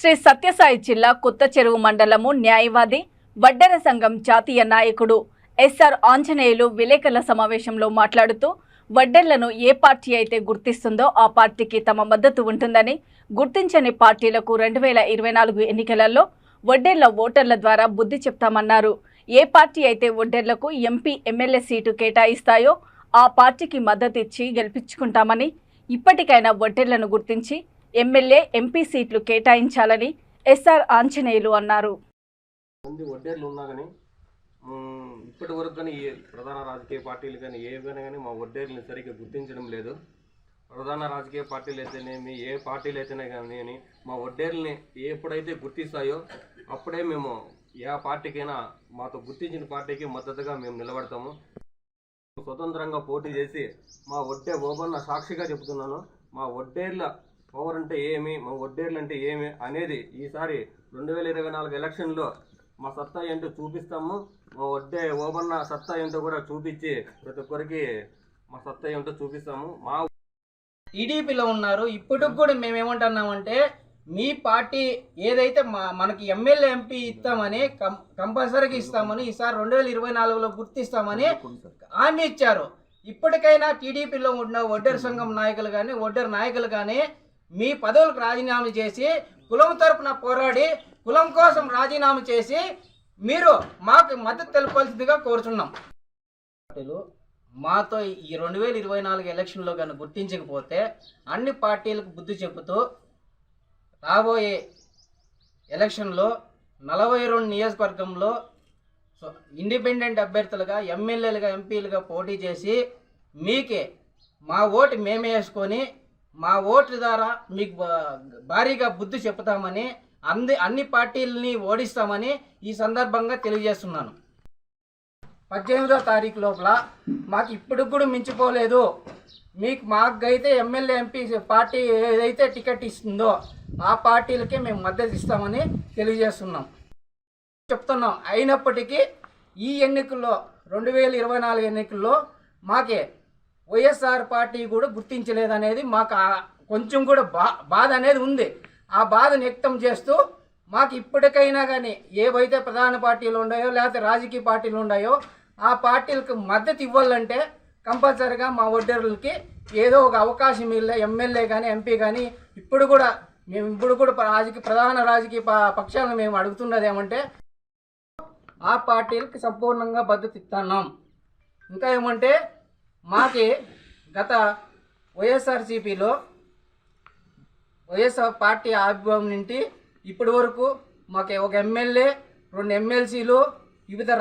శ్రీ సత్యసాయి జిల్లా కొత్తచెరువు మండలము న్యాయవాది వడ్డెర సంఘం జాతీయ నాయకుడు ఎస్ఆర్ ఆంజనేయులు విలేకరుల సమావేశంలో మాట్లాడుతూ వడ్డెర్లను ఏ పార్టీ అయితే గుర్తిస్తుందో ఆ పార్టీకి తమ మద్దతు ఉంటుందని, గుర్తించని పార్టీలకు 2024 ఎన్నికలలో వడ్డెర్ల ఓటర్ల ద్వారా బుద్ధి చెప్తామన్నారు. ఏ పార్టీ అయితే వడ్డెర్లకు ఎంపీ ఎమ్మెల్యే సీటు కేటాయిస్తాయో ఆ పార్టీకి మద్దతు ఇచ్చి గెలిపించుకుంటామని, ఇప్పటికైనా వడ్డెర్లను గుర్తించి ఎమ్మెల్యే ఎంపీ సీట్లు కేటాయించాలని ఎస్ఆర్ ఆంజనేయులు అన్నారు. వడ్డేర్లు ఉన్నా కానీ ఇప్పటి వరకు కానీ ప్రధాన రాజకీయ పార్టీలు కానీ ఏవైనా కానీ మా వడ్డేర్లను సరిగ్గా గుర్తించడం లేదు. ప్రధాన రాజకీయ పార్టీలు అయితేనేమి ఏ పార్టీలు అయితేనే కానీ మా వడ్డేర్లని ఎప్పుడైతే గుర్తిస్తాయో అప్పుడే మేము ఏ పార్టీకైనా మాతో గుర్తించిన పార్టీకి మద్దతుగా మేము నిలబడతాము. స్వతంత్రంగా పోటీ చేసి మా వడ్డే ఓబన్న సాక్షిగా చెబుతున్నాను, మా వడ్డేర్ల పవర్ అంటే ఏమి, మా వడ్డేర్లు అంటే ఏమి అనేది ఈసారి 2024 ఎలక్షన్లో మా సత్తా ఏంటో చూపిస్తాము. మా వడ్డే ఓబన్న సత్తా ఏంటో కూడా చూపించి ప్రతి ఒక్కరికి మా సత్తా ఏంటో చూపిస్తాము. మా టీడీపీలో ఉన్నారు. ఇప్పటికి కూడా మేమేమంటున్నామంటే మీ పార్టీ ఏదైతే మనకి ఎమ్మెల్యే ఎంపీ ఇస్తామని కంపల్సరీగా ఇస్తామని, ఈసారి 2024లో గుర్తిస్తామని హామీ ఇచ్చారు. ఇప్పటికైనా టీడీపీలో ఉన్న వడ్డెర సంఘం నాయకులు కానీ వడ్డెర నాయకులు కానీ మీ పదవులకు రాజీనామా చేసి కులం తరపున పోరాడి కులం కోసం రాజీనామా చేసి మీరు మాకు మద్దతు తెలపాల్సిందిగా కోరుచున్నాం. మాతో ఈ 2024 ఎలక్షన్లో కానీ గుర్తించకపోతే అన్ని పార్టీలకు బుద్ధి చెబుతూ రాబోయే ఎలక్షన్లో 42 నియోజకవర్గంలో ఇండిపెండెంట్ అభ్యర్థులుగా ఎమ్మెల్యేలుగా ఎంపీలుగా పోటీ చేసి మీకే మా ఓటు మేమే వేసుకొని మా ఓటు ద్వారా మీకు భారీగా బుద్ధి చెప్తామని, అన్ని పార్టీలని ఓడిస్తామని ఈ సందర్భంగా తెలియజేస్తున్నాను. 18వ తారీఖు లోపల మాకు ఇప్పుడు కూడా మించిపోలేదు. మాకైతే ఎమ్మెల్యే ఎంపీ పార్టీ ఏదైతే టికెట్ ఇస్తుందో ఆ పార్టీలకే మేము మద్దతు ఇస్తామని తెలియజేస్తున్నాం చెప్తున్నాం. అయినప్పటికీ ఈ ఎన్నికల్లో 2024 ఎన్నికల్లో మాకే వైఎస్ఆర్ పార్టీ కూడా గుర్తించలేదనేది మాకు కొంచెం కూడా బాధ అనేది ఉంది. ఆ బాధను వ్యక్తం చేస్తూ మాకు ఇప్పటికైనా కానీ ఏవైతే ప్రధాన పార్టీలు ఉన్నాయో లేకపోతే రాజకీయ పార్టీలు ఉన్నాయో ఆ పార్టీలకు మద్దతు ఇవ్వాలంటే కంపల్సరీగా మా వడ్డెర్లకి ఏదో ఒక అవకాశం ఇల్లే ఎమ్మెల్యే కానీ ఎంపీ కానీ ఇప్పుడు కూడా ప్రధాన రాజకీయ పక్షాలను మేము అడుగుతున్నది ఏమంటే ఆ పార్టీలకి సంపూర్ణంగా మద్దతు ఇస్తున్నాం. ఇంకా ఏమంటే మాకి గత వైఎస్ఆర్సీపీలో వైఎస్ఆర్ పార్టీ ఆవిర్భావం నుండి ఇప్పటి వరకు మాకు ఒక ఎమ్మెల్యే 2 ఎమ్మెల్సీలు వివిధ